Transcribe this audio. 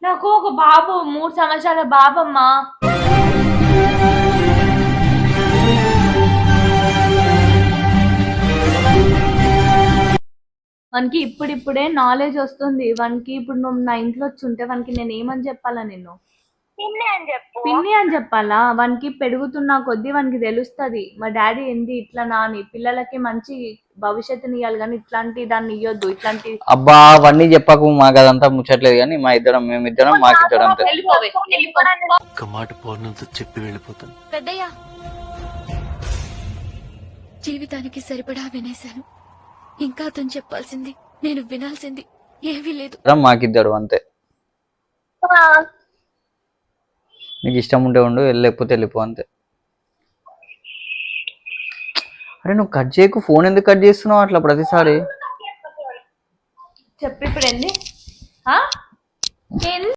నాకు ఒక బాబు 3 సంవత్సరాల బాబమ్మా. వానికి ఇప్పుడిప్పుడే నాలెడ్జ్ వస్తుంది. వానికి ఇప్పుడు నువ్వు నా ఇంట్లో వచ్చుంటే వానికి నేను ఏమని చెప్పాలా? నిన్ను పిన్ని అని చెప్పాలా? వానికి పెరుగుతున్న కొద్దీ వానికి తెలుస్తుంది మా డాడీ ఏంది ఇట్లా నాని పిల్లలకి మంచి భవిష్యత్తుని ఇవ్వాలి కానీ ఇట్లాంటి దాన్ని ఇవ్వద్దు. ఇట్లాంటి అబ్బా అవన్నీ చెప్పకు, మాకు అదంతా ముచ్చట్లేదు కానీ మేమిద్దరం మాకిద్దరం అంతే. ఒక్క మాట పూర్ణంతో చెప్పి వెళ్ళిపోతాను. పెద్దయ్య, జీవితానికి సరిపడా వినేశాను. ఇంకా అతను చెప్పాల్సింది నేను వినాల్సింది ఏమీ లేదు. మాకిద్దరు అంతే. నీకు ఇష్టం ఉంటే ఉండు, వెళ్ళకపోతే వెళ్ళిపో అంతే. అరే నువ్వు కట్ చేయకు, ఫోన్ ఎందుకు కట్ చేస్తున్నావు అట్లా ప్రతిసారి? చెప్పి ఇప్పుడు ఏంది?